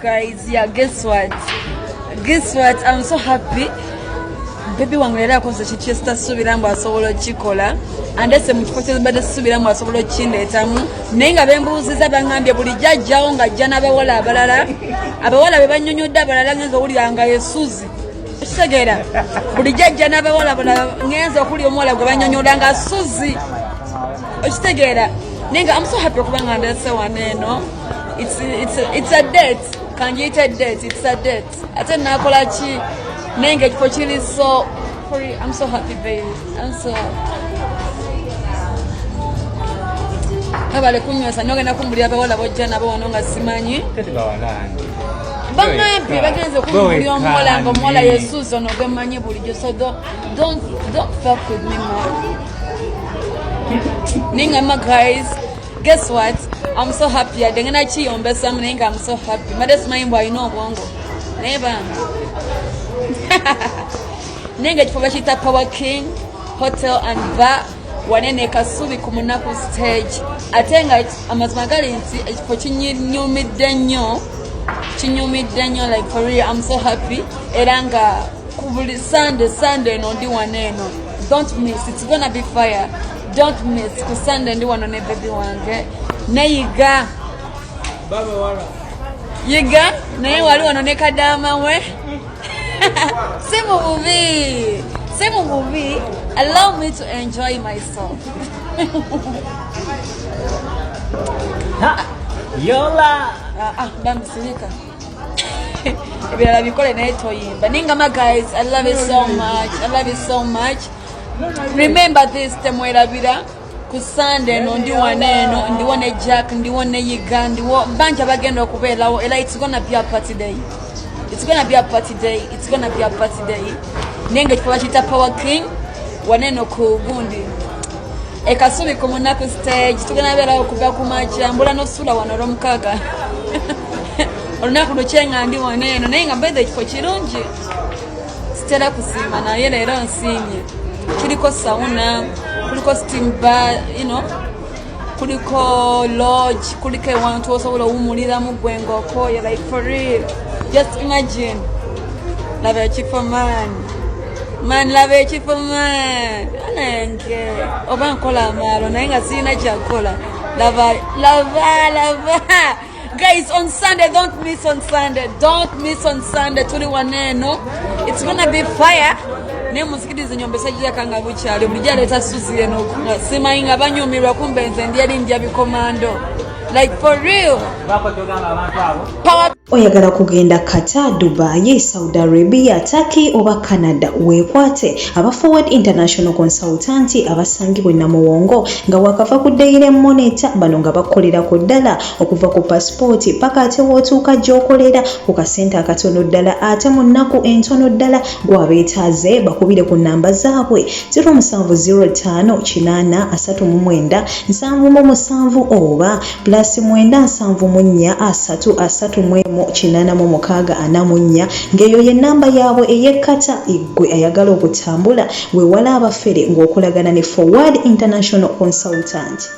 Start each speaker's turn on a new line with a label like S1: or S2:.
S1: guys. Yeah, guess what? I'm so happy. Baby wangelera koze chichesta subirambo asobolo chikola andese mukikoze bade subirambo asobolo chindetamu nenga bembuziza bangambye buli jajjawo nga jana bawala abawala bebanyonyodde abalala ngenza okuliranga Yesuzi kitegera buli jajja n'abawala ngenza okuli omuwala gwe banyonyolanga Suzi kitegera nenga I'm so happy kubanga ndese waneno it's a date kanjite date it's a date ate nakola chi Nenga for chili so free. I'm so happy, baby. I'm so happy. Kunywa no gena kumbulira bawala bojjana bawano nga simanyi. Bambi bagenze kumbulira omuwala nga omuwala Yesuzi ono gwemanyi bulijjo so don't fuck with me, man. Ninga ma guys, guess what? I'm so happy. Dengena chiyombesa nenga I'm so happy. Mades mayimbo ayino obwongo. Neba. Nenga chifo bachita Power King Hotel and Bar wanene Kasubi ku Munaku stage atenga amazima gali nti chifo kinyumidde nnyo like for real. I'm so happy eranga kubuli Sunday no ndi waneno. Don't miss, it's gonna be fire. Don't miss ku Sunday ndi wano ne baby wange neyiga baba wala yiga naye wali wano ne kadama we Same movie. Allow me to enjoy myself.
S2: Yola.
S1: Bamsika. Ibira bikole na etoyimba. Ninga ma guys, I love it so much. Remember this temwera bira ku Sunday no ndi waneno, ndi one Jack, ndi one Yiga, ndi banja bagenda okubelawo. It's gonna be a party day. It's gonna be a party day. Nenga chipawachita Power King waneno ku Gundi. Ekasubi ku Munaku stage tugana bera okuva ku majambula no sula wanoro mukaga. Olunaku luchenga ndi waneno nenga mbede chifo kirungi. Stella kusima na yele era nsinye. Kuliko sauna, kuliko steam bar, kuliko lodge, kuliko wantu osobola umulira mu gwengoko, like for real. Just imagine. Love a chief for man. Love a chief for man. Anenge. Obankola malo. Nainga sina chakola. Lava. Guys, on Sunday, don't miss on Sunday. Tuli waneno. It's gonna be fire. Ne musikirize nyombesa jya kanga bukyali. Bulijja leta Suzi eno. Simayinga banyumirwa kumbe nze ndi ndya bikomando. Like for real.
S3: Oyagala kugenda Qatar, Dubai, Saudi Arabia, Turkey oba Canada wekwate aba Forward International Consultant abasangibwe na muwongo nga wakafa ku Daily Monitor bano nga bakolera ku ddala okuva ku passport paka ate wotuuka gy'okolera ku kasente akatono ddala ate mu nnaku entono ddala gwabeetaaze bakubire ku namba zaabwe 07083937 oba +9734381 ng'eyo ye namba yaabwe ey'ekkata eggwe ayagala okutambula weewala abafere ng'okolagana ne Forward International Consultant.